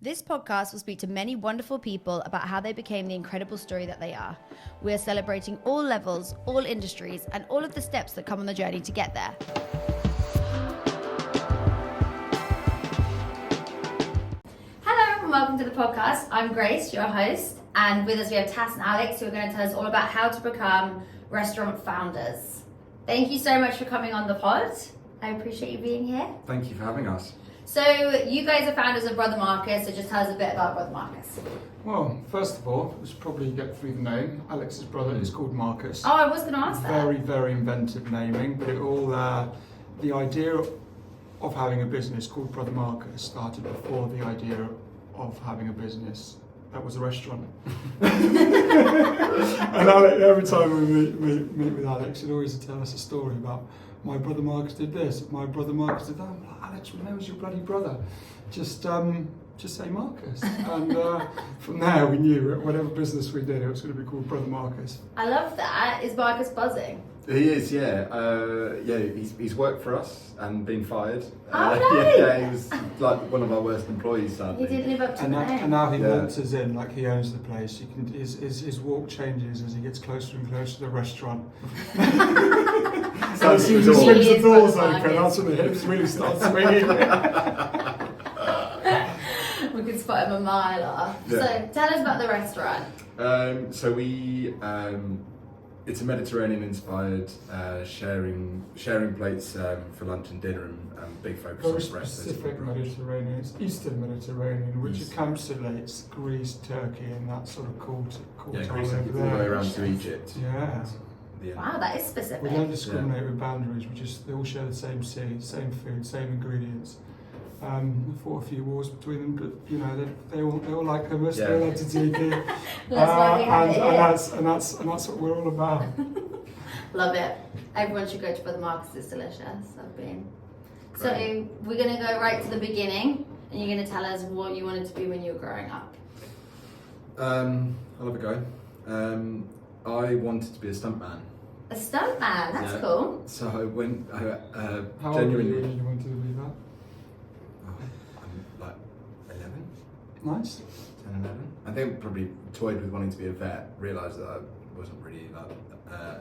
This podcast will speak to many wonderful people about how they became the incredible story that they are. We are celebrating all levels, all industries, and all of the steps that come on the journey to get there. Hello and welcome to the podcast. I'm Grace, your host, and with us we have Tas and Alex, who are going to tell us all about how to become restaurant founders. Thank you so much for coming on the pod. I appreciate you being here. Thank you for having us. So you guys are founders of Brother Marcus, so just tell us a bit about Brother Marcus. Well, first of all, we should probably get through the name. Alex's brother is called Marcus. Oh, I was going to ask that. Very, very inventive naming, but it all, the idea of having a business called Brother Marcus started before the idea of having a business that was a restaurant. And Alex, every time we meet with Alex, he'd always tell us a story about my brother Marcus did this, my brother Marcus did that. I'm like, Alex, well, who's your bloody brother? Just say Marcus. And from there we knew whatever business we did, it was going to be called Brother Marcus. I love that. Is Marcus buzzing? He is, yeah. He's worked for us and been fired. Oh, nice. Yeah, he was like one of our worst employees, sadly. He didn't live up to the name. And now he wants us in, like he owns the place. His walk changes as he gets closer and closer to the restaurant. So as soon as he swings the doors open, that's when the hips really start swinging. We could spot him a mile off. Yeah. So tell us about the restaurant. It's a Mediterranean-inspired sharing plates for lunch and dinner, and big focus Very on breakfast. specific Mediterranean. It's Eastern Mediterranean, which encapsulates Greece, Turkey, and that sort of quarter Yeah, over Greece all the way there. around to Egypt. Yeah. Wow, that is specific. We don't discriminate with boundaries. They all share the same sea, same food, same ingredients. We fought a few wars between them, but you know they all like hummus. Yeah. They all like tzatziki. That's why we have it here. and that's what we're all about. Love it. Everyone should go to Brother Marcus. It's delicious. I've been. Great. So we're going to go right to the beginning, and you're going to tell us what you wanted to be when you were growing up. I'll have a go. I wanted to be a stuntman. A stuntman. That's Yeah. cool. So I went. How old were you Genuinely. when you wanted to be that? I'm like 11, Nice. 10, 11. I think probably toyed with wanting to be a vet. Realised that I wasn't really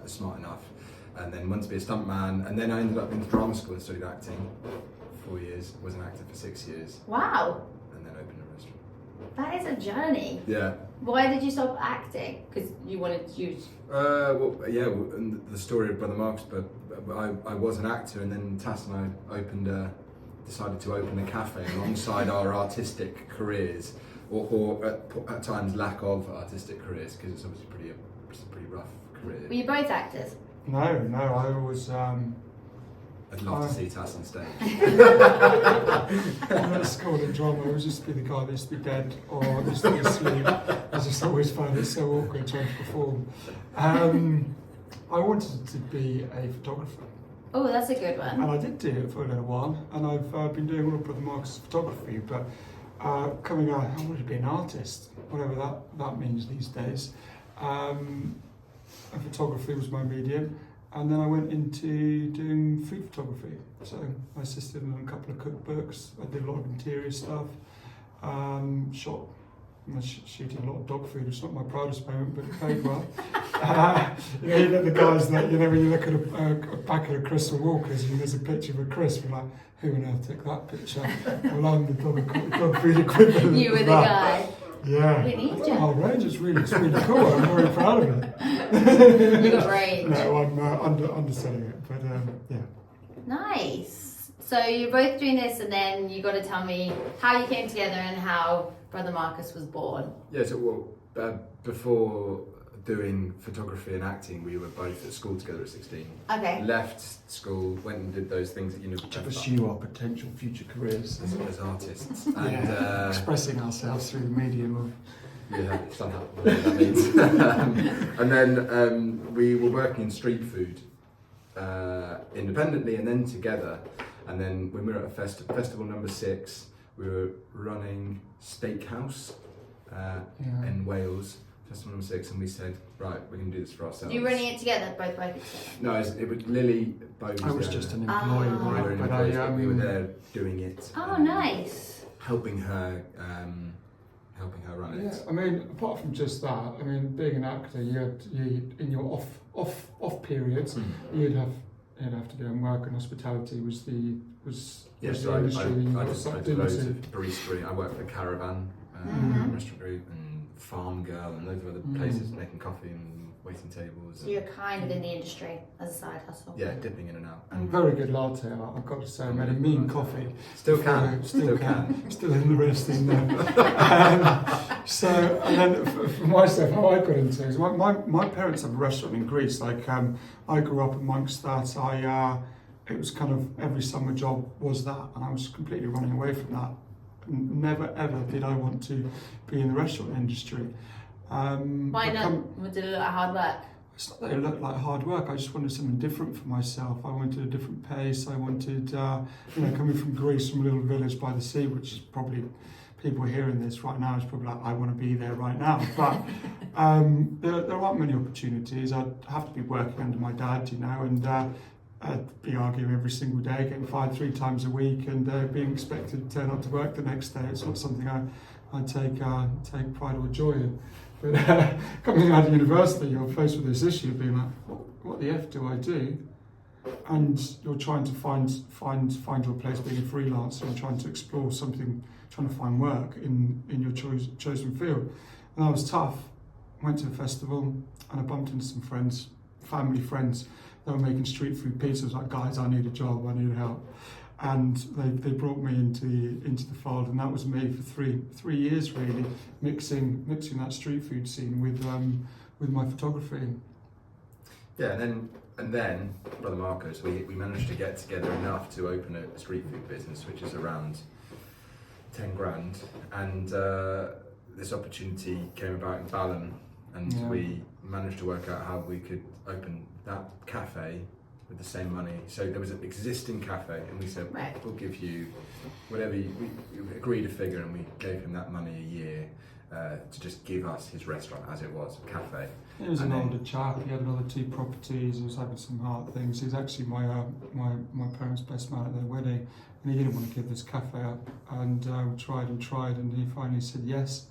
smart enough, and then wanted to be a stuntman. And then I ended up in drama school and studied acting. 4 years. Was an actor for 6 years, Wow. and then opened a restaurant. That is a journey. Yeah. Why did you stop acting? Because you wanted to use... And the story of Brother Marcus, but I was an actor, and then Tas and I decided to open a cafe alongside our artistic careers, or at times lack of artistic careers, because it's obviously it's a pretty rough career. Were you both actors? No, I was. I'd love to see Tas on stage. I went to school in drama. I was used to be the guy that used to be dead or used to be asleep. I just always found it so awkward trying to perform. I wanted to be a photographer. Oh, that's a good one. And I did do it for a little while, and I've been doing all of Brother Marcus' photography, but coming out, I wanted to be an artist, whatever that means these days. And photography was my medium, and then I went into doing food photography. So I assisted in a couple of cookbooks, I did a lot of interior stuff, shooting a lot of dog food. It's not my proudest moment, but it paid well. You get the guys that, when you look at a packet of Crystal Walkers and there's a picture of a crisp, you're like, who on earth took that picture? Well, I'm the dog food equivalent. You were the guy. Yeah. We need The you. whole range is really cool. I'm very proud of it. You got range. No, I'm underselling it, but yeah. Nice. So you're both doing this, and then you got to tell me how you came together and how Brother Marcus was born. Yeah. So before doing photography and acting, we were both at school together at 16. Okay. Left school, went and did those things that To pursue our potential future careers. as artists. Yeah. And Expressing ourselves through the medium of... yeah, somehow, whatever that means. And then we were working in street food independently and then together. And then when we were at festival number 6, we were running Steakhouse in Wales. Festival number 6, and we said, right, we can do this for ourselves. You running it together, both working together? No, it was Lily, Bo I was there. just an employee, Oh. We were, but we were there doing it. Oh, nice. helping her run it. I mean, apart from just that, I mean, being an actor, you in your off periods, you'd have to do work, and hospitality was the industry that you got sucked I did loads into. of barista. I worked for Caravan restaurant group and Farm Girl and loads of other places making coffee and waiting tables. So you're kind of in the industry as a side hustle. Yeah, dipping in and out. And very good latte, I've got to say. I made a mean coffee. Still can. Still in the wrist in there. So, and then for myself, how I got into it is my parents have a restaurant in Greece. Like, I grew up amongst that. It was kind of every summer job was that, and I was completely running away from that. Never ever did I want to be in the restaurant industry. Why not? Did it look like hard work? It's not that it looked like hard work. I just wanted something different for myself. I wanted a different pace. I wanted, coming from Greece, from a little village by the sea, which is probably, people hearing this right now is probably like, I want to be there right now. But there aren't many opportunities. I'd have to be working under my dad, and I'd be arguing every single day, getting fired 3 times a week, and being expected to turn up to work the next day. It's not something I take pride or joy in. But coming out of university, you're faced with this issue of being like, what the F do I do? And you're trying to find your place being a freelancer and trying to explore something, trying to find work in your chosen field. And that was tough. I went to a festival and I bumped into some friends, family friends, that were making street food pizzas. I was like, guys, I need a job, I need help. And they brought me into the fold, and that was me for three years really, mixing that street food scene with my photography. Yeah, and then Brother Marcos, we managed to get together enough to open a street food business, which is around 10 grand, and this opportunity came about in Balham, and we managed to work out how we could open that cafe with the same money. So there was an existing cafe, and we said, we'll give you whatever we agreed a figure, and we gave him that money a year to just give us his restaurant as it was, a cafe. He was an older chap. He had another 2 properties. He was having some hard things. He was actually my parents' best man at their wedding, and he didn't want to give this cafe up. And we tried, and he finally said yes.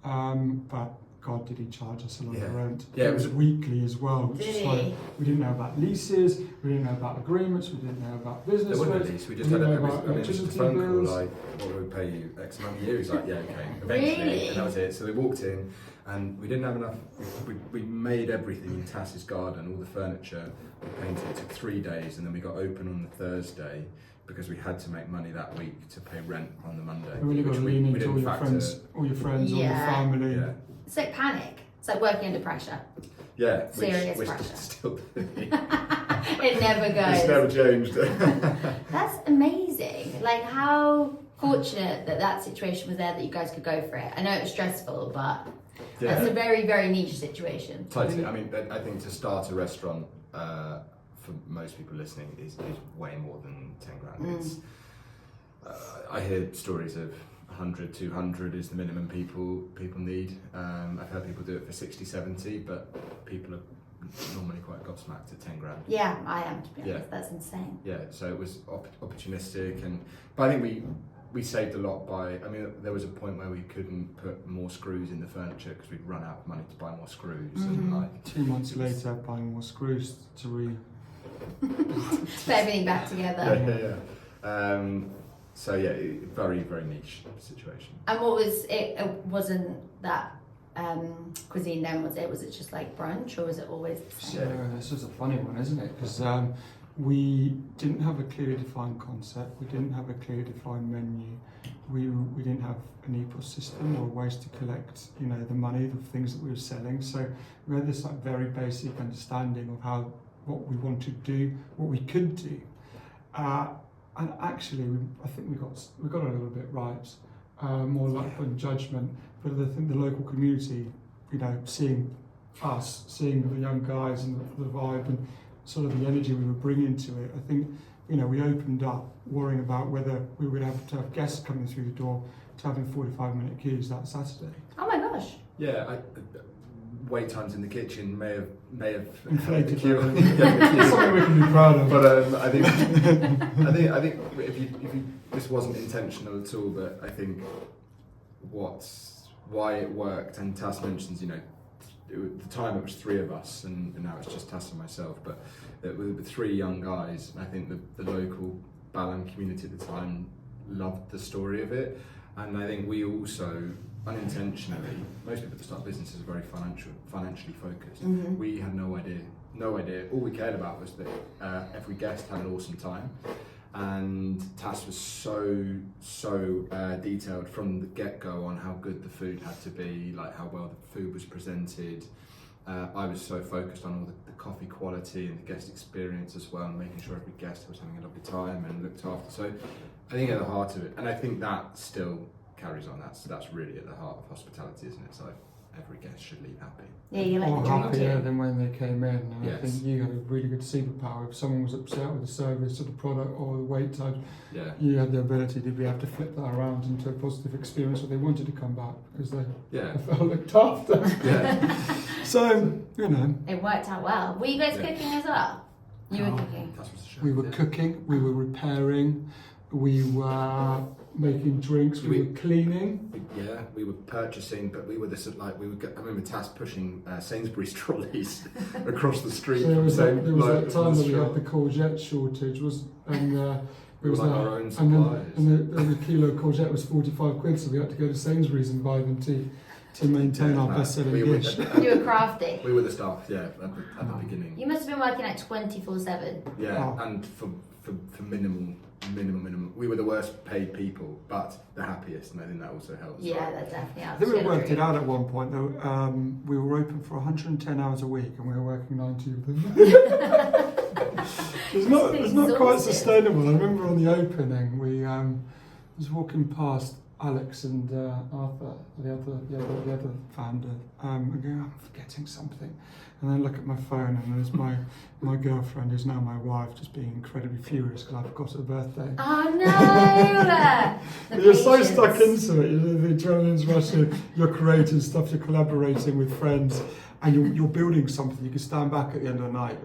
But God, did he charge us a lot of rent? Yeah, it was weekly as well. Did just he? Like, we didn't know about leases, we didn't know about agreements, we didn't know about business. There wasn't a lease. We just had it was just a phone call like, what would we pay you X amount a year? He's like, yeah, okay. Eventually, Really? and that was it. So we walked in, and we didn't have enough. We made everything in Tas's garden, all the furniture. We painted. It took 3 days, and then we got open on the Thursday, because we had to make money that week to pay rent on the Monday. We really got to lean into all your friends, all your family. Yeah. It's like panic. It's like working under pressure. Yeah, Serious which pressure. Still It never goes. It's never changed. That's amazing. Like, how fortunate that situation was there, that you guys could go for it. I know it was stressful, but that's a very, very niche situation. Totally. I mean, I think to start a restaurant, for most people listening, is way more than 10 grand. It's, I hear stories of 100, 200 is the minimum people need. I've heard people do it for 60, 70, but people are normally quite gobsmacked at 10 grand. Yeah, I am, to be honest. That's insane. Yeah, so it was opportunistic, but I think we saved a lot by, I mean, there was a point where we couldn't put more screws in the furniture because we'd run out of money to buy more screws. And like 2 months later, buying more screws to Put everything back together. Yeah. So yeah, very, very niche situation. And what was it? It wasn't that cuisine then, was it? Was it just like brunch, or was it always the same? So this is a funny one, isn't it? Because we didn't have a clearly defined concept. We didn't have a clearly defined menu. We didn't have an EPOS system or ways to collect, the money, the things that we were selling. So we had this like very basic understanding of what we wanted to do, what we could do. And actually, I think we got it a little bit right, more like on judgment. But I think the local community, seeing us, seeing the young guys and the vibe and sort of the energy we were bringing to it, I think, we opened up worrying about whether we would have to have guests coming through the door to having 45-minute queues that Saturday. Oh my gosh. Yeah, wait times in the kitchen may have Inflated. yeah, Something we can be proud of. but I think if you this wasn't intentional at all, but I think why it worked, and Tas mentions, at the time it was 3 of us, and now it's just Tas and myself, but with 3 young guys. I think the local Balham community at the time loved the story of it, and I think we also unintentionally, most people that start businesses are very financially focused. Mm-hmm. We had no idea. All we cared about was that every guest had an awesome time, and Tas was so detailed from the get-go on how good the food had to be, like how well the food was presented. I was so focused on all the coffee quality and the guest experience as well, and making sure every guest was having a lovely time and looked after. So I think at the heart of it, and I think that still carries on. That's really at the heart of hospitality, isn't it? So every guest should leave happy. Yeah, you like Or the drink happier too. than when they came in. And Yes. I think you had a really good superpower. If someone was upset with the service or the product or the wait time, Yeah. you had the ability to be able to flip that around into a positive experience, or they wanted to come back because they Yeah. felt looked after. Yeah. So, It worked out well. Were you guys Yeah. cooking as well? You were Oh. cooking. That's what's the show. we were yeah. cooking, we were repairing, we were making drinks, we were cleaning. We were purchasing, but we were I remember Tas pushing Sainsbury's trolleys across the street. So there was that from time the that we had shop. the courgette shortage, and it We was were like that. our own And suppliers. then the kilo of courgette was 45 quid, so we had to go to Sainsbury's and buy them to maintain our best-selling dish. You were crafty. We were the staff, yeah, at the beginning. You must have been working like 24/7. Yeah, Oh. and for minimal. We were the worst paid people, but the happiest, and I think that also helps. Yeah, right? that definitely I helps. think we Yeah, worked it agree. out at one point though. We were open for 110 hours a week, and we were working 90 of them. It's not quite Exhausted. sustainable. I remember on the opening, we was walking past Alex and Arthur, the other founder, and going, I'm forgetting something. And then I look at my phone, and there's my girlfriend, who's now my wife, just being incredibly furious because I forgot her birthday. Oh no! The You're so patience. stuck into it. The adrenaline's rushing. You're creating stuff. You're collaborating with friends, and you're building something. You can stand back at the end of the night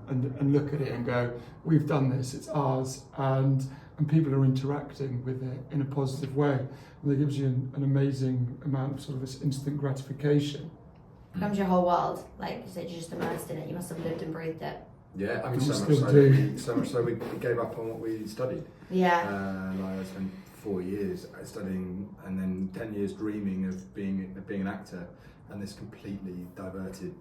and look at it and go, "We've done this. It's ours." And people are interacting with it in a positive way. And it gives you an amazing amount of sort of this instant gratification. Becomes your whole world. Like you said, you're just immersed in it. You must have lived and breathed it. Yeah, I mean, We so still much do. so we gave up on what we studied. Yeah. And I spent 4 years studying, and then 10 years dreaming of being an actor, and this completely diverted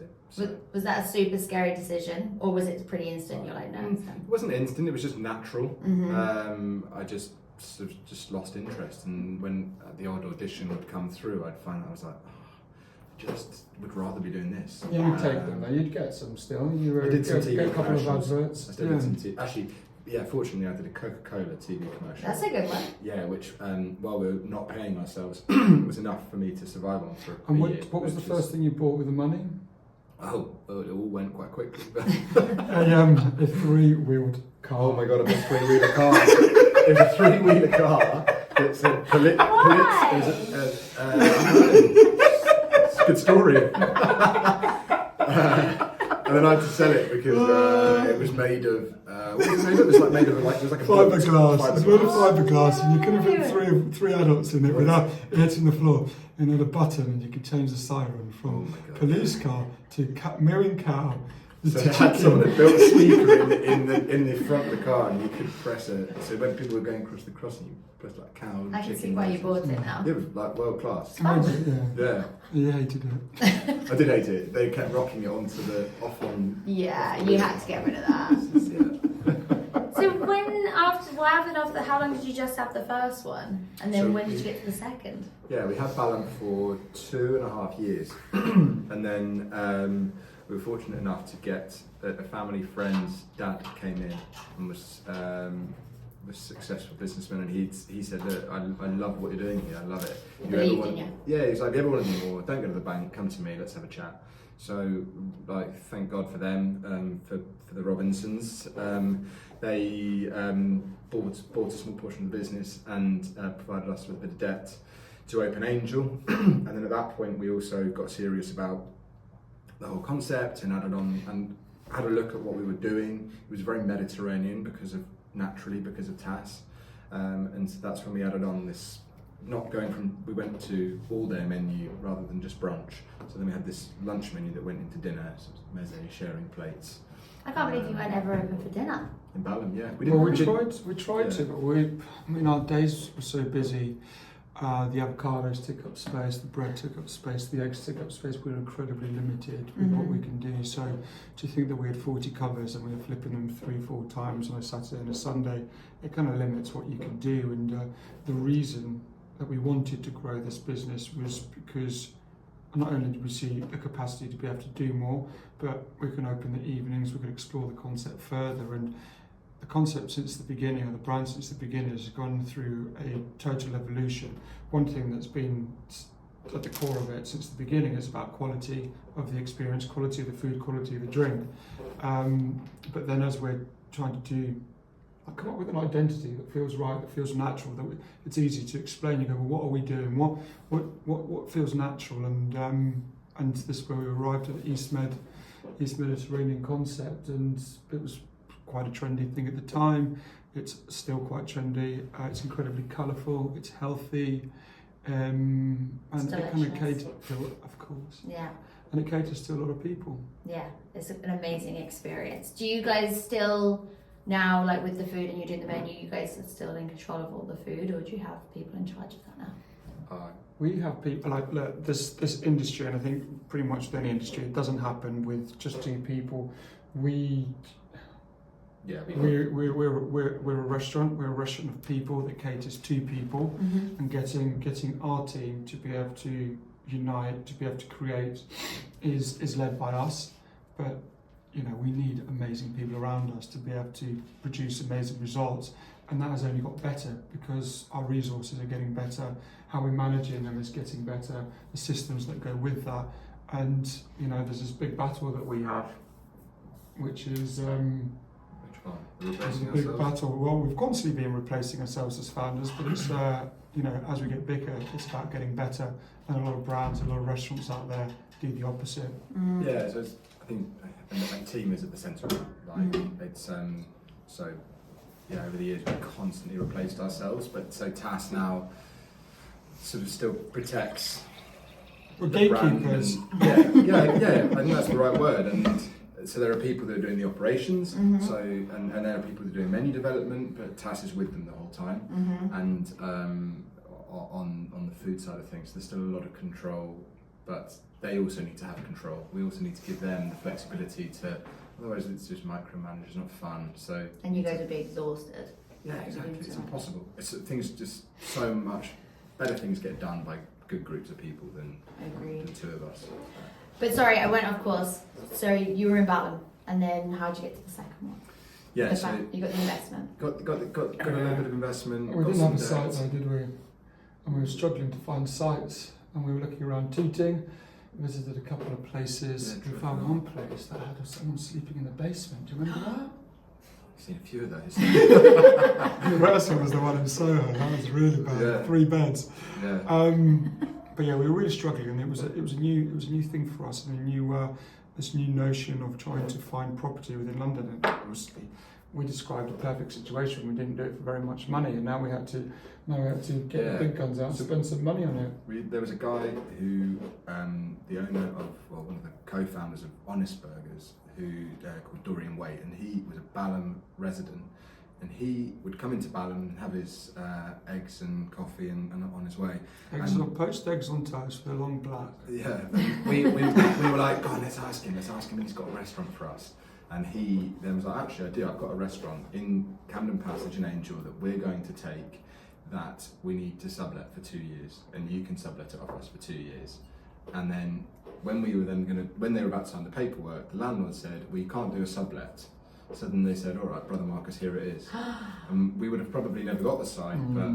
it. So Was that a super scary decision, or was it pretty instant? You're like, no, it's done. it wasn't instant; it was just natural. Mhm. I just sort of just lost interest, and when the odd audition would come through, I'd find I was like, I just would rather be doing this. Yeah, you'd take them though. You'd get some still. You were I did some get TV a couple of commercials. adverts. I still did some actually, yeah, fortunately I did a Coca-Cola TV commercial. That's a good one. Yeah, which while we were not paying ourselves, was enough for me to survive on for a And year. what was the which first thing you bought with the money? Oh, well, it all went quite quickly. But A 3-wheeled car. oh my god, it was a 3-wheeler car. It was a 3-wheeler car. It's a Why? it's a good story. And then I had to sell it because it was made of. What was it made of? It was like a boat. Fiberglass. It's made of Fiberglass. fiberglass, and you could have fit three adults in it without hitting the floor. And had a button, and you could change the siren Oh from my God. police car to mewing cow. So to it had chicken. someone that built a speaker in the front of the car, and you could press it. So when people were going across the crossing, you press like cow and I can chicken. see why you bought it now. It was like world class. Yeah, Yeah, he hated it. I did hate it. They kept rocking it onto the off on. Yeah, you had to get rid of that. Yeah. So what happened after? How long did you just have the first one, and then So when did you get to the second? Yeah, we had Balham for 2.5 years, and then we were fortunate enough to get a family friend's dad came in and was a successful businessman, and he said, "Look, I love what you're doing here. I love it. He believed in you. Yeah, he's like, if you ever want to do more, don't go to the bank. Come to me. Let's have a chat." So, like, thank God for them, for the Robinsons. They bought a small portion of the business and provided us with a bit of debt to open Angel, and then at that point we also got serious about the whole concept and added on and had a look at what we were doing. It was very Mediterranean because of Tas, and so that's when we added on this. We went to all-day menu rather than just brunch. So then we had this lunch menu that went into dinner, so meze, sharing plates. I can't believe you weren't ever open for dinner. In Balham, yeah. We tried to, but our days were so busy. The avocados took up space, the bread took up space, the eggs took up space. We were incredibly limited with what we can do. So to think that we had 40 covers and we were flipping them 3-4 times on a Saturday and a Sunday, it kind of limits what you can do. And the reason that we wanted to grow this business was because not only did we see the capacity to be able to do more, but we can open the evenings, we can explore the concept further. And the concept since the beginning, or the brand since the beginning, has gone through a total evolution. One thing that's been at the core of it since the beginning is about quality of the experience, quality of the food, quality of the drink. But then as we're trying to come up with an identity that feels right, that feels natural, that it's easy to explain. You go, well, what are we doing? What feels natural? And this is where we arrived at the East Mediterranean concept, and it was quite a trendy thing at the time. It's still quite trendy. It's incredibly colourful. It's healthy, and it kind of caters to, of course. Yeah. And it caters to a lot of people. Yeah, it's an amazing experience. Do you guys still now, like with the food and you're doing the menu, you guys are still in control of all the food, or do you have people in charge of that now? We have people like this industry, and I think pretty much any industry, it doesn't happen with just 2 people. We're a restaurant. We're a restaurant of people that caters to people, and getting our team to be able to unite, to be able to create, is led by us. But we need amazing people around us to be able to produce amazing results, and that has only got better because our resources are getting better. How we're managing them is getting better. The systems that go with that, and there's this big battle that we have, which is. It's a big battle. Well, we've constantly been replacing ourselves as founders, but it's as we get bigger, it's about getting better. And a lot of brands, a lot of restaurants out there do the opposite. Yeah, so I think the team is at the centre of it. It's over the years we've constantly replaced ourselves, but so Tas now sort of still protects. We're gatekeepers. Yeah. I think that's the right word. And so there are people that are doing the operations, and there are people that are doing menu development, but Tas is with them the whole time. And on the food side of things, there's still a lot of control, but they also need to have control. We also need to give them the flexibility to, otherwise it's just micromanaged, it's not fun. And you guys would be exhausted. Yeah, exactly. It's impossible. Things just so much better things get done by good groups of people than 2 of us. But sorry, I went off course. So you were in Balham, and then how did you get to the second one? Yeah, so you got the investment. Got a little bit of investment. We didn't have a site though, did we? And we were struggling to find sites, and we were looking around Tooting, visited a couple of places. Yeah, we found one place that had someone sleeping in the basement. Do you remember that? I've seen a few of those. The worst one was the one in Soho. That was really bad. Yeah. 3 beds. Yeah. But yeah, we were really struggling, and it was a new thing for us, and this new notion of trying to find property within London. And obviously, we described a perfect situation. We didn't do it for very much money, and now we had to get the big guns out and spend some money on it. There was a guy who, the owner of, one of the co-founders of Honest Burgers, called Dorian Waite, and he was a Balham resident. And he would come into Balham and have his eggs and coffee and on his way. Poached eggs on toast with a long black. Yeah, we were like, God, let's ask him. He's got a restaurant for us. And he then was like, actually, I do. I've got a restaurant in Camden Passage in Angel that we're going to take, that we need to sublet for 2 years, and you can sublet it off us for 2 years. And then when they were about to sign the paperwork, the landlord said, we can't do a sublet. So then they said, all right, Brother Marcus, here it is. And we would have probably never got the site, but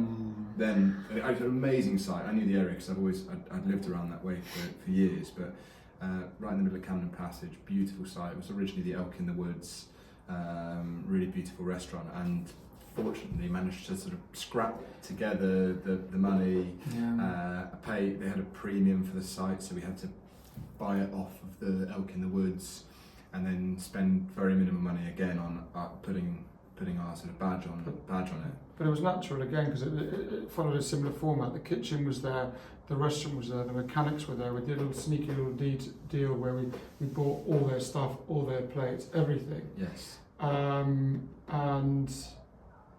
then it was an amazing site. I knew the area because I'd lived around that way for years, but right in the middle of Camden Passage, beautiful site. It was originally the Elk in the Woods, really beautiful restaurant, and fortunately managed to sort of scrap together the money. They had a premium for the site, so we had to buy it off of the Elk in the Woods, and then spend very minimum money again on putting our sort of badge on it. But it was natural again because it followed a similar format. The kitchen was there, the restaurant was there, the mechanics were there. We did a little sneaky little deal where we bought all their stuff, all their plates, everything. Yes. And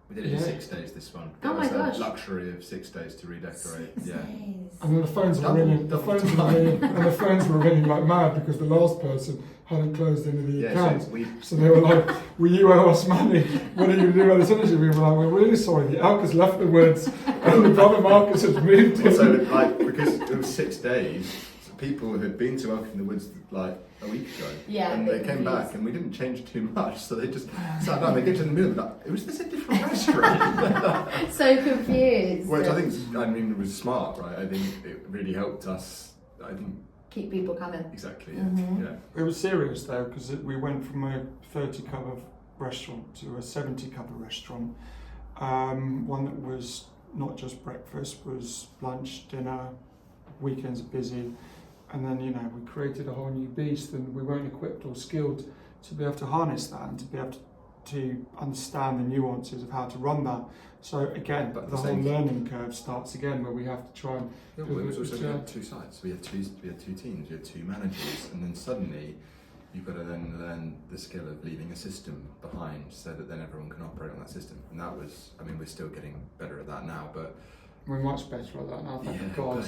we did it in 6 days. This one. Oh my gosh! Luxury of 6 days to redecorate. 6 days. And then the phones were ringing. The phones were ringing like mad because the last person hadn't closed into the account. So they were like, "Will you owe us money? What are you going to do about this energy?" We were like, "We're really sorry. The Elk has left the woods, and the Brother Marcus has moved in." So, because it was 6 days, so people had been to Elk in the Woods like a week ago, and they came back, and we didn't change too much. So they just sat down. They get to the middle, like, "Was this a different restaurant?" So confused. Which I mean, it was smart, right? I think it really helped us. I think. Keep people coming. Exactly. Mm-hmm. Yeah. It was serious though because we went from a 30-cover restaurant to a 70-cover restaurant. One that was not just breakfast, was lunch, dinner, weekends are busy, and then we created a whole new beast, and we weren't equipped or skilled to be able to harness that and to be able to understand the nuances of how to run that. So again, But the whole learning curve starts again where we have to try and. It was also, we had 2 sites. We had two teams. We had 2 managers, and then suddenly you've got to then learn the skill of leaving a system behind so that then everyone can operate on that system. And that was, I mean, we're still getting better at that now, but we're much better at that now, thank God.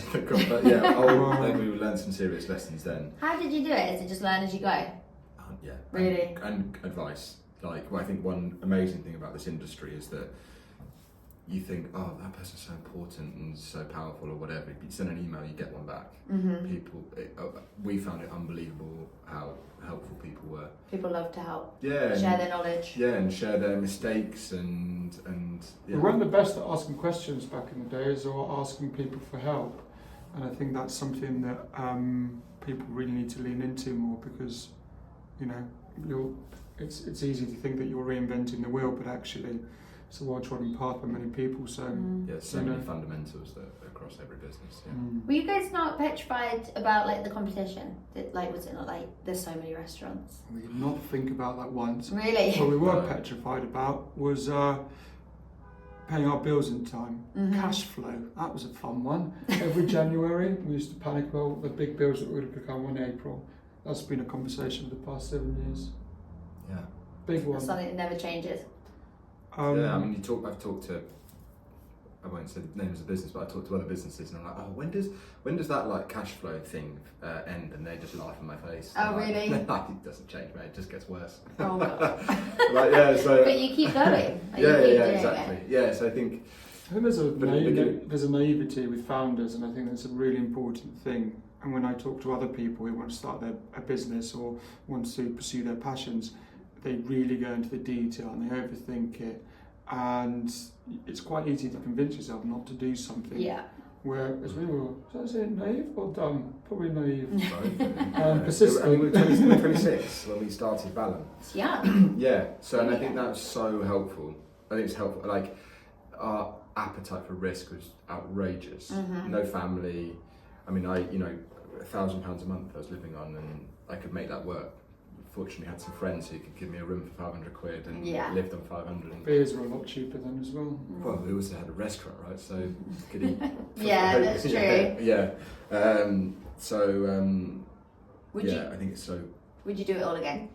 But yeah, then we learned some serious lessons then. How did you do it? Is it just learn as you go? Yeah. Really? And advice. I think one amazing thing about this industry is that you think, oh, that person's so important and so powerful or whatever. But you send an email, you get one back. Mm-hmm. We found it unbelievable how helpful people were. People love to help. Yeah. Share their knowledge. Yeah, and share their mistakes and yeah. We weren't the best at asking questions back in the days or asking people for help. And I think that's something that people really need to lean into more because, it's easy to think that you're reinventing the wheel, but actually it's a well-trodden path by many people. So so many fundamentals that across every business. Yeah. Were you guys not petrified about the competition? Was it not there's so many restaurants? We did not think about that once. Really? What we were petrified about was paying our bills in time. Mm-hmm. Cash flow, that was a fun one. Every January we used to panic about the big bills that would become in April. That's been a conversation for the past 7 years. Yeah. Big one. That's something that never changes. I mean, I've talked to, I won't say the names of the business, but I talked to other businesses, and I'm like, oh, when does that cash flow thing end? And they just laugh in my face. Oh, really? It doesn't change, mate. It just gets worse. Oh god. But you keep going. Exactly. Yeah, so I think there's a naivety with founders, and I think that's a really important thing. And when I talk to other people who want to start a business or want to pursue their passions, they really go into the detail and they overthink it, and it's quite easy to convince yourself not to do something. Yeah. Whereas we were, should I say naive or dumb? Probably naive. Persistent. I mean, we were 26 when we started Balance. Yeah. Yeah. So, and I think that's so helpful. I think it's helpful. Our appetite for risk was outrageous. Mm-hmm. No family. I mean, £1,000 a month I was living on, and I could make that work. Fortunately, I had some friends who could give me a room for 500 quid and lived on 500. And beers were a lot cheaper then as well. Well, we also had a restaurant, right? So could eat. Yeah, that's true. Yeah. I think it's so. Would you do it all again?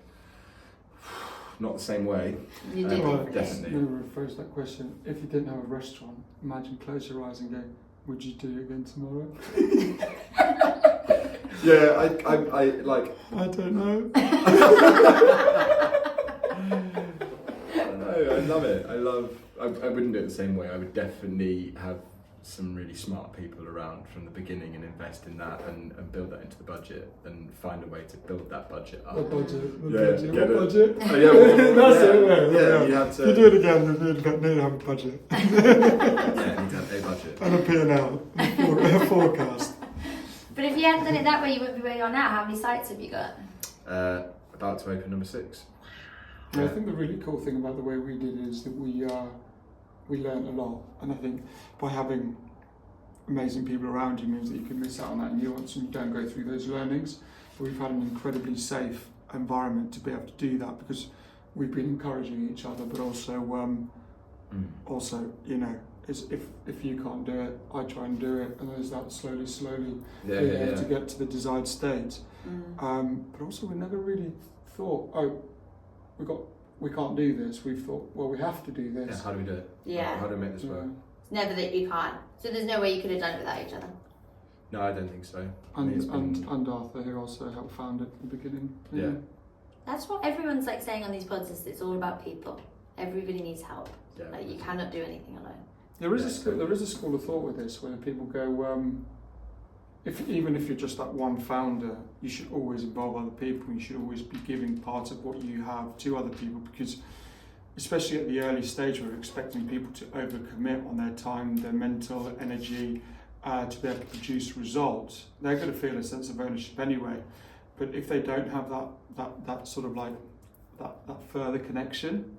Not the same way. You did definitely. Let me rephrase that question. If you didn't have a restaurant, imagine close your eyes and go, would you do it again tomorrow? Yeah, I like. I don't know. I love it. I wouldn't do it the same way. I would definitely have some really smart people around from the beginning and invest in that and build that into the budget and find a way to build that budget up. What budget? What budget? Oh, yeah, well, that's it. Yeah, you have to. You do it again. You need to have a budget. Yeah, you need to have a budget And a P&L, a forecast. But if you hadn't done it that way, you wouldn't be where you are now. How many sites have you got? About to open number 6. I think the really cool thing about the way we did it is that we learn a lot, and I think by having amazing people around you means that you can miss out on that nuance and you don't go through those learnings. But we've had an incredibly safe environment to be able to do that because we've been encouraging each other, but also you know, if you can't do it, I try and do it, and there's that slowly being able to get to the desired state. But also we never really thought, we can't do this. We've thought, well, we have to do this. Yeah, how do we do it? Yeah. How do we make this work? It's never that you can't. So there's no way you could have done it without each other. No, I don't think so. And Arthur, who also helped found it from the beginning. Yeah. That's what everyone's like saying on these pods, is it's all about people. Everybody needs help. Yeah. Like you cannot do anything alone. There is a school of thought with this where people go, even if you're just that one founder, you should always involve other people. You should always be giving part of what you have to other people, because especially at the early stage where you're expecting people to overcommit on their time, their mental energy to be able to produce results, they're going to feel a sense of ownership anyway. But if they don't have that sort of like that further connection,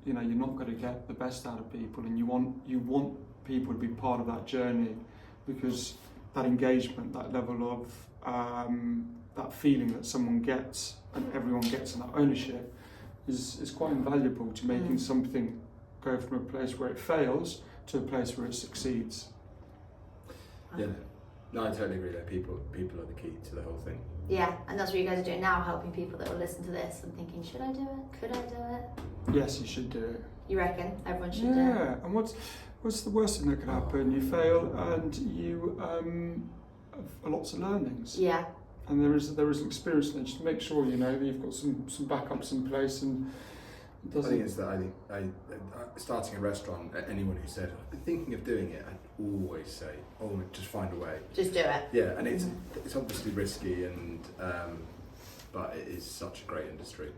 you know, you're not going to get the best out of people, and you want people to be part of that journey, because that engagement, that level of that feeling that someone gets and everyone gets, and that ownership is quite invaluable to making something go from a place where it fails to a place where it succeeds. Yeah, no, I totally agree there. People are the key to the whole thing. Yeah, and that's what you guys are doing now, helping people that will listen to this and thinking, should I do it? Could I do it? Yes, you should do it. You reckon everyone should do it? Yeah, and what's the worst thing that could happen? You fail and you have lots of learnings. Yeah. And there is an experience there. Just make sure you know that you've got some backups in place. And it I doesn't. think it's that I starting a restaurant. Anyone who said I've been thinking of doing it, I'd always say, "Oh, just find a way." Just do it. Yeah, and it's obviously risky, and but it is such a great industry.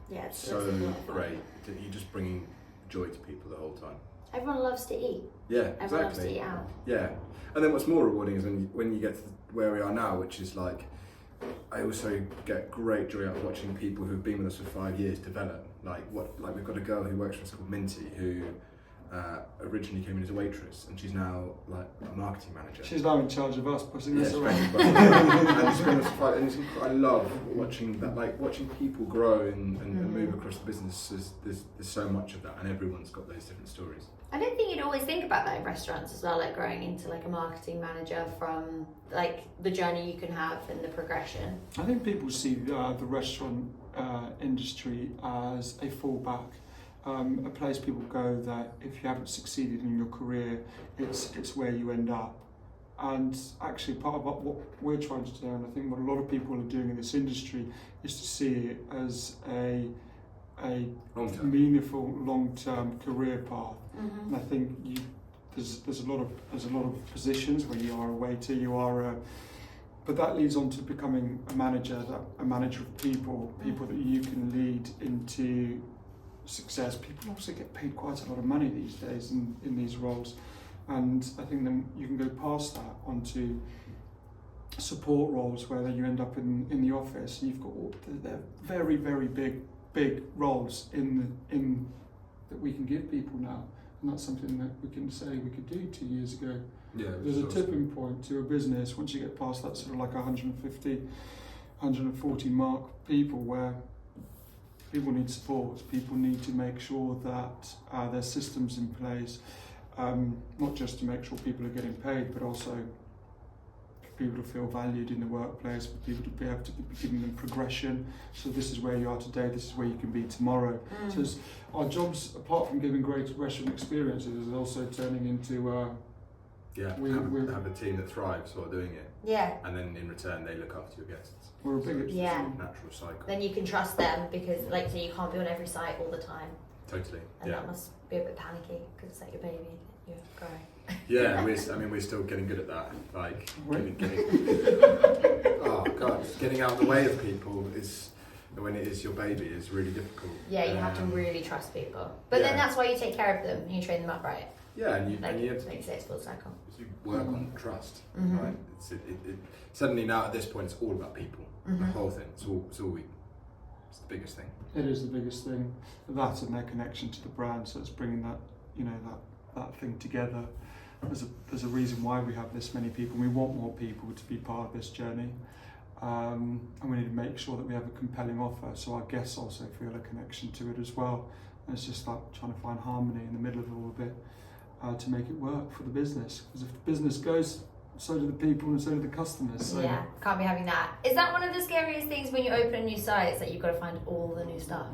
Yeah, it's So fun. great. You're just bringing joy to people the whole time. Everyone loves to eat. Yeah, Everyone loves to exactly. eat out. Yeah, and then what's more rewarding is when you get to where we are now, which is like, I also get great joy out of watching people who've been with us for 5 years develop. Like we've got a girl who works for us called Minty, who originally came in as a waitress, and she's now like a marketing manager. She's now in charge of us pushing Yes, us around. and she's been with us for 5 years, and I love watching that, like watching people grow and move across the business. There's so much of that, and everyone's got those different stories. I don't think you'd always think about that in restaurants as well, like growing into like a marketing manager, from like the journey you can have and the progression. I think people see the restaurant industry as a fallback, a place people go that if you haven't succeeded in your career, it's where you end up. And actually part of what we're trying to do, and I think what a lot of people are doing in this industry, is to see it as a meaningful long-term career path. And I think there's a lot of positions where you are a waiter, but that leads on to becoming a manager of people that you can lead into success. People also get paid quite a lot of money these days in these roles, and I think then you can go past that onto support roles where you end up in the office. You've got they're very, very big roles in that we can give people now. And that's something that we can say we could do 2 years ago. Yeah, there's a tipping point to a business once you get past that sort of like 150, 140 mark people, where people need support. People need to make sure that there's systems in place, not just to make sure people are getting paid, but also for people to feel valued in the workplace, for people to be able to be giving them progression. So this is where you are today, this is where you can be tomorrow. So our jobs, apart from giving great restaurant experiences, is also turning into have a team that thrives while doing it. Yeah. And then in return they look after your guests. We're a big Natural cycle. Then you can trust them, because like, so you can't be on every site all the time. Totally. And that must be a bit panicky, because it's like your baby, you're growing. Yeah, we're still getting good at that. Like getting out of the way of people is, when it is your baby, is really difficult. Yeah, you have to really trust people. But then that's why you take care of them and you train them up right. Yeah, and you have to, like you say, it's full cycle. you work on trust, right? Suddenly now at this point it's all about people. The whole thing. It's the biggest thing. It is the biggest thing. That and their connection to the brand. So it's bringing that that thing together. There's a reason why we have this many people. We want more people to be part of this journey, and we need to make sure that we have a compelling offer so our guests also feel a connection to it as well. And it's just like trying to find harmony in the middle of all of it to make it work for the business. Because if the business goes, so do the people and so do the customers. So. Yeah, can't be having that. Is that one of the scariest things when you open a new site, is that you've got to find all the new stuff?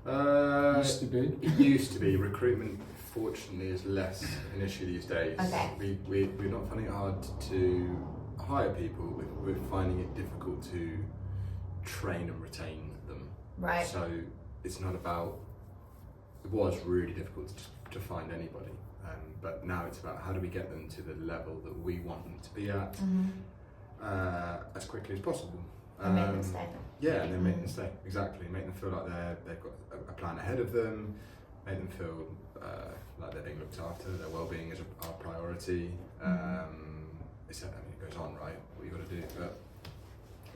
Used to be. It used to be. Recruitment, fortunately, is less an issue these days. Okay. We're not finding it hard to hire people. We're finding it difficult to train and retain them. Right. So it's not about. It was really difficult to find anybody, but now it's about how do we get them to the level that we want them to be at as quickly as possible. And make them stay. Yeah, and then make them stay. Exactly. Make them feel like they've got a plan ahead of them. Make them feel like they're being looked after. Their well-being is our priority. It goes on, right? What you got to do, but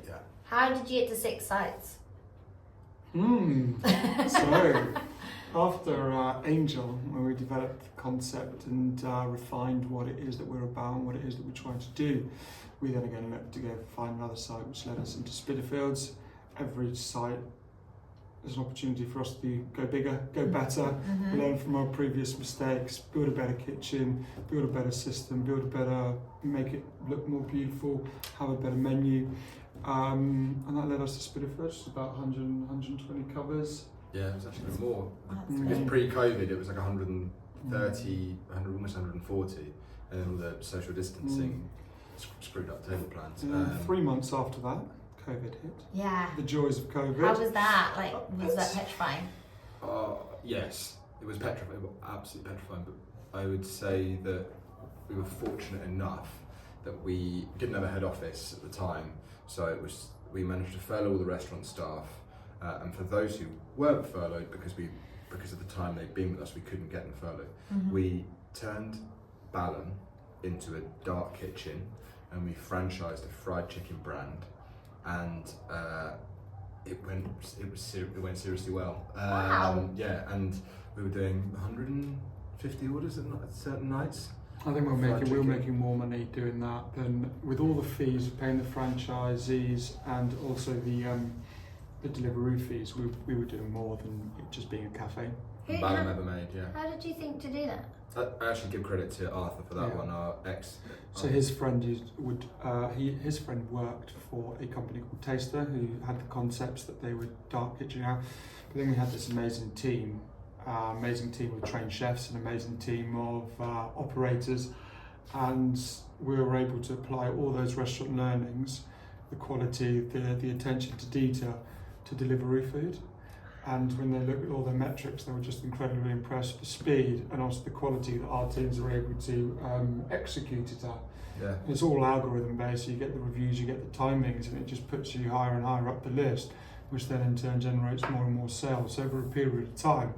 yeah. How did you get to 6 sites? So, after Angel, where we developed the concept and refined what it is that we're about and what it is that we're trying to do, we then again looked to go find another site, which led us into Spitalfields. Every site is an opportunity for us to go bigger, go better, learn from our previous mistakes, build a better kitchen, build a better system, make it look more beautiful, have a better menu. And that led us to Spitalfields, which is about 120 covers. Yeah, it was actually more. That's Because good. pre-COVID, it was like 130, almost 140, and then all the social distancing screwed up table plans. 3 months after that, COVID hit. Yeah. The joys of COVID. How was that? Like, was that petrifying? Yes, it was petrifying, absolutely petrifying. But I would say that we were fortunate enough that we didn't have a head office at the time, so we managed to furlough all the restaurant staff. And for those who weren't furloughed, because of the time they'd been with us, we couldn't get them furloughed. We turned Ballon into a dark kitchen, and we franchised a fried chicken brand, and it went seriously well. Wow. Yeah, and we were doing 150 orders at certain nights. I think we were making more money doing that than with all the fees, paying the franchisees, and also the Deliveroo fees. We were doing more than it just being a cafe. Ballon ever made, yeah. How did you think to do that? I actually give credit to Arthur for that one, our ex. So his friend his friend worked for a company called Taster, who had the concepts that they would dark kitchen out. But then we had this amazing team with trained chefs, an amazing team of operators, and we were able to apply all those restaurant learnings, the quality, the attention to detail, to Deliveroo food. And when they looked at all the metrics, they were just incredibly impressed with the speed and also the quality that our teams are able to execute it at. Yeah. It's all algorithm based, so you get the reviews, you get the timings, and it just puts you higher and higher up the list, which then in turn generates more and more sales. So over a period of time,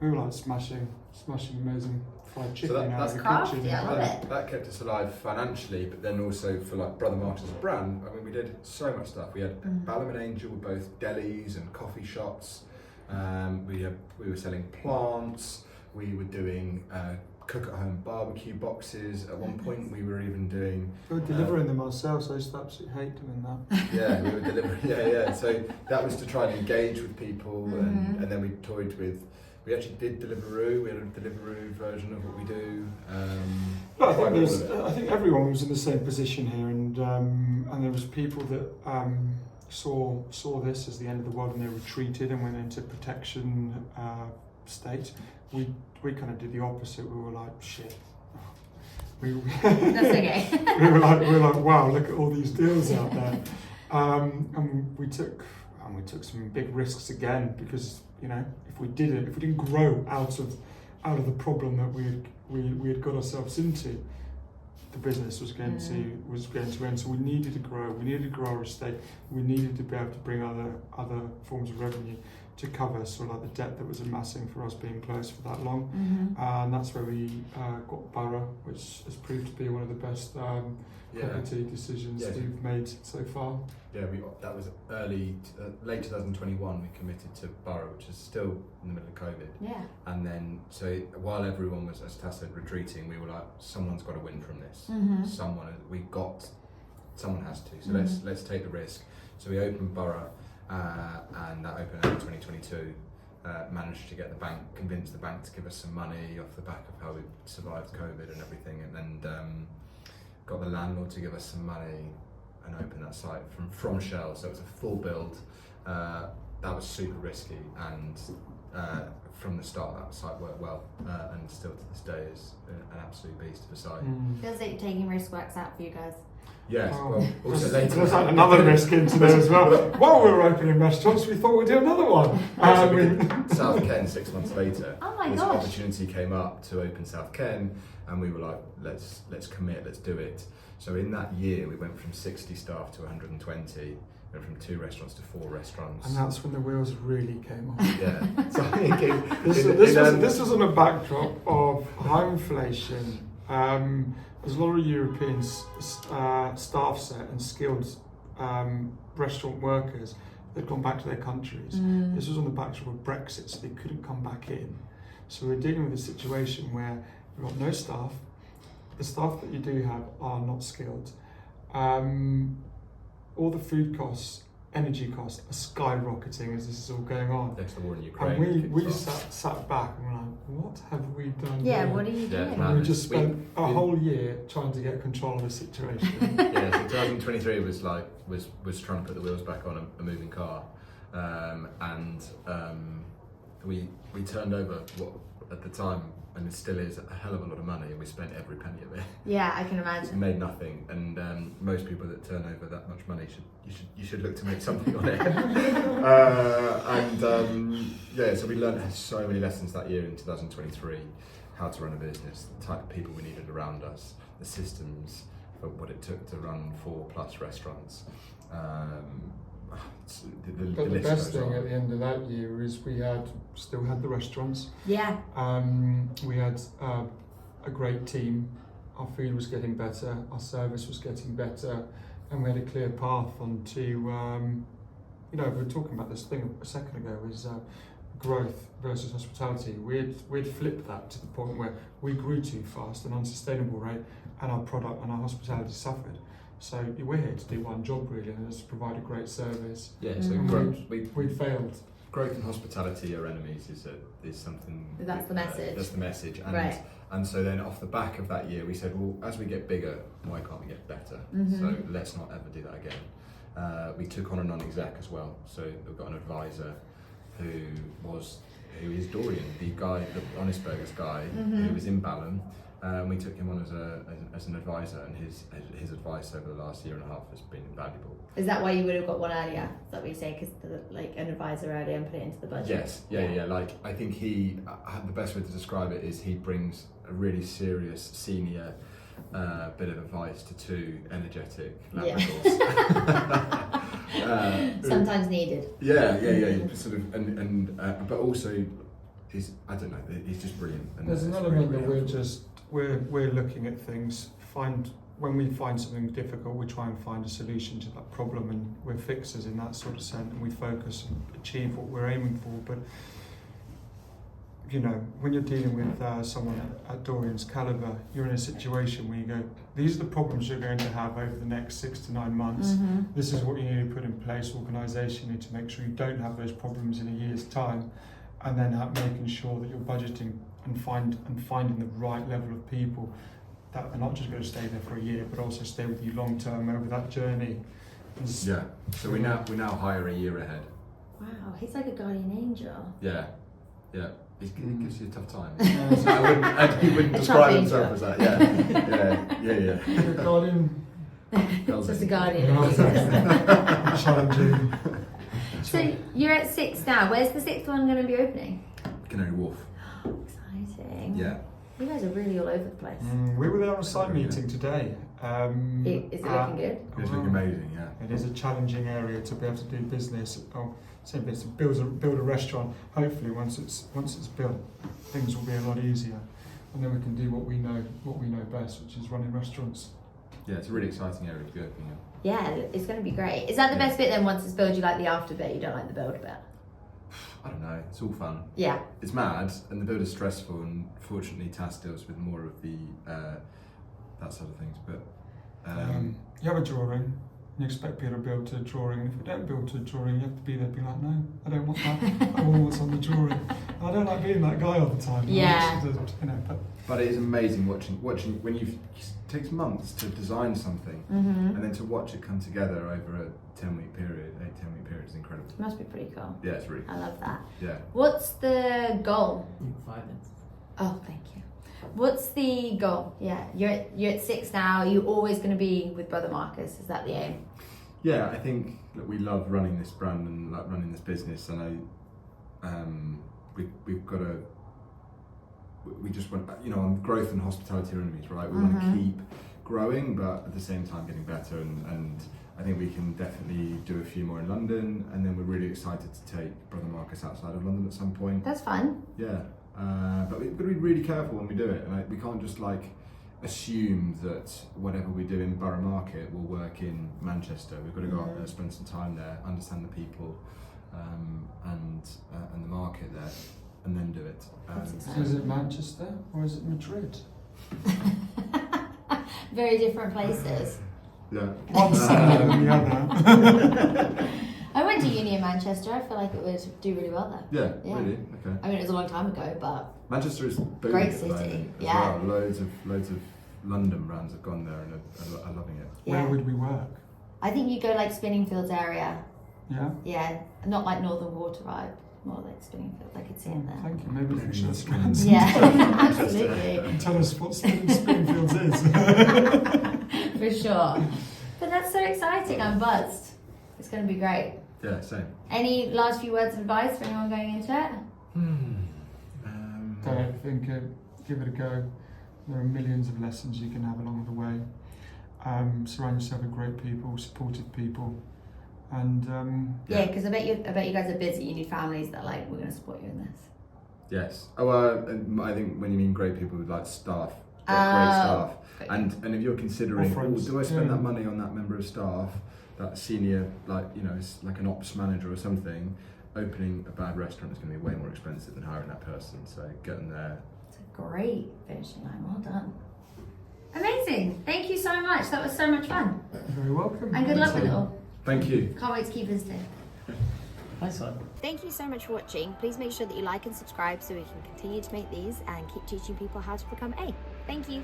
we were like smashing amazing fried chicken out that's of the crafty, kitchen. I love it. That kept us alive financially, but then also for like Brother Marks as a brand. I mean, we did so much stuff. We had Ballum and Angel were both delis and coffee shops. We were selling plants. We were doing cook-at-home barbecue boxes. At one point, we were even doing. We were delivering them ourselves. I used to absolutely hate doing that. Yeah, we were delivering. Yeah. So that was to try and engage with people, and then we toyed with. We actually did Deliveroo. We had a Deliveroo version of what we do. I think everyone was in the same position here, and there was people that saw this as the end of the world, and they retreated and went into protection state. We kind of did the opposite. We were like, shit. That's okay. we were like, wow, look at all these deals out there. And we took some big risks again, because if we didn't grow out of the problem that we had got ourselves into, the business was going to end. So we needed to grow. We needed to grow our estate. We needed to be able to bring other forms of revenue to cover sort of like the debt that was amassing for us being closed for that long. And that's where we got Borough, which has proved to be one of the best property decisions we've made so far. Yeah, that was late 2021 we committed to Borough, which is still in the middle of COVID. Yeah. And then, so while everyone was, as Tas said, retreating, we were like, someone's got to win from this. Someone has to. So let's take the risk. So we opened Borough, and that opened in 2022. Managed to get convince the bank to give us some money off the back of how we survived COVID and everything, and then got the landlord to give us some money and open that site from shell. So it was a full build. That was super risky, and from the start that site worked well, and still to this day is an absolute beast of a site. Feels like taking risk works out for you guys. Yes, well, also There's later. another risk into there as well. While we were opening restaurants, we thought we'd do another one. We did South Ken 6 months later. Oh my this gosh. opportunity came up to open South Ken, and we were like, let's commit, let's do it. So in that year, we went from 60 staff to 120. Went from 2 restaurants to 4 restaurants. And that's when the wheels really came off. Yeah. So I think this was on a backdrop of high inflation. There's a lot of European staff set and skilled restaurant workers that had gone back to their countries. This was on the backdrop of Brexit, so they couldn't come back in. So we're dealing with a situation where we've got no staff. The staff that you do have are not skilled. All the food costs, energy costs are skyrocketing as this is all going on. Next to the war in Ukraine. And we sat back and were like, what have we done Yeah, here? what are you doing? And we just spent a whole year trying to get control of the situation. Yeah, so 2023 was trying to put the wheels back on a moving car, and we turned over what at the time, and it still is, a hell of a lot of money, and we spent every penny of it. Yeah, I can imagine. We made nothing, and most people that turn over that much money you should look to make something on it. So we learned so many lessons that year in 2023, how to run a business, the type of people we needed around us, the systems, for what it took to run 4+ restaurants. But the best thing at the end of that year is we still had the restaurants. Yeah. We had a great team. Our food was getting better. Our service was getting better, and we had a clear path onto. We were talking about this thing a second ago. Is growth versus hospitality. We'd flipped that to the point where we grew too fast, an unsustainable rate, and our product and our hospitality suffered. So we're here to do one job really, and that's to provide a great service. Yeah, so we failed. Growth and hospitality are enemies is something. That's the message. That's the message, and right. And so then off the back of that year, we said, well, as we get bigger, why can't we get better? So let's not ever do that again. We took on a non-exec as well, so we've got an advisor who is Dorian, the Honest Burgers guy, who was in Balham. We took him on as an advisor, and his advice over the last year and a half has been invaluable. Is that why you would have got one earlier? Is that what you say? Because like an advisor earlier and put it into the budget? Yes, yeah. Like I think the best way to describe it is he brings a really serious senior bit of advice to 2 energetic Labradors. Sometimes needed. Yeah. Sort of, and but also he's just brilliant. And there's an element that we're looking at things. When we find something difficult, we try and find a solution to that problem, and we're fixers in that sort of sense, and we focus and achieve what we're aiming for. But when you're dealing with someone at Dorian's caliber, you're in a situation where you go, these are the problems you're going to have over the next 6 to 9 months. This is what you need to put in place organisationally to make sure you don't have those problems in a year's time, and then making sure that you're budgeting and finding the right level of people that are not just going to stay there for a year, but also stay with you long term over that journey. Yeah. So we now hire a year ahead. Wow, he's like a guardian angel. Yeah. He gives you a tough time. He wouldn't describe himself as that. Yeah. The guardian. Just a guardian. Challenging. So you're at 6 now. Where's the 6th one going to be opening? Canary Wharf. Exciting. Yeah. You guys are really all over the place. We were there on a site meeting today. Is it looking good? It's looking amazing, yeah. It is a challenging area to be able to do business. same business, build a restaurant. Hopefully, once it's built, things will be a lot easier, and then we can do what we know best, which is running restaurants. Yeah, it's a really exciting area to be opening up. Yeah, it's going to be great. Is that the best bit then? Once it's built, you like the after bit, you don't like the build bit? I don't know, it's all fun. Yeah. It's mad, and the build is stressful, and fortunately Tas deals with more of the that sort of things. But you have a drawing, you expect people to build to a drawing, and if you don't build to a drawing, you have to be there and be like, no, I don't want that, I want what's on the drawing. And I don't like being that guy all the time. Yeah. But it is amazing watching when it takes months to design something, and then to watch it come together over a 10-week period, 8-10-week period is incredible. It must be pretty cool. Yeah, it's really cool. I love that. Yeah. What's the goal? 5 minutes. Oh, thank you. What's the goal? Yeah, you're at 6 now. You're always going to be with Brother Marcus. Is that the aim? Yeah, I think that we love running this brand and like running this business, and we've got to. We just want, growth and hospitality are enemies, right? We want to keep growing, but at the same time getting better, and I think we can definitely do a few more in London, and then we're really excited to take Brother Marcus outside of London at some point. That's fun. Yeah, but we've got to be really careful when we do it, and we can't just assume that whatever we do in Borough Market will work in Manchester. We've got to go out there, spend some time there, understand the people, and the market there, and then do it. So is it Manchester or is it Madrid? Very different places. Yeah. One side than the other. I went to uni in Manchester. I feel like it would do really well there. Yeah, really? Okay. I mean, it was a long time ago, but Manchester is booming great at the city. moment as Yeah. well. Loads of London brands have gone there and are loving it. yeah. Where would we work? I think you go like Spinningfields area. Yeah? Yeah, not like Northern Water vibe. More like Spinningfields. I could see it there. Thank you. Maybe we can Maybe share it's scans. Yeah, absolutely. And tell us what Springfields is. For sure. But that's so exciting. I'm buzzed. It's going to be great. Yeah, same. Any last few words of advice for anyone going into it? Don't overthink it. Give it a go. There are millions of lessons you can have along the way. Surround yourself with great people, supportive people, and Yeah, because I bet you guys are busy. You need families that are like, we're going to support you in this. Yes. I think when you mean great people, like staff, great staff, and if you're considering, do I spend that money on that member of staff, that senior, it's like an ops manager or something? Opening a bad restaurant is going to be way more expensive than hiring that person. So get them there. It's a great finishing line. Well done. Amazing. Thank you so much. That was so much fun. you're very welcome. And good luck with it all. Thank you. Can't wait to keep visiting. Nice one. Thank you so much for watching. Please make sure that you like and subscribe so we can continue to make these and keep teaching people how to become A. Thank you.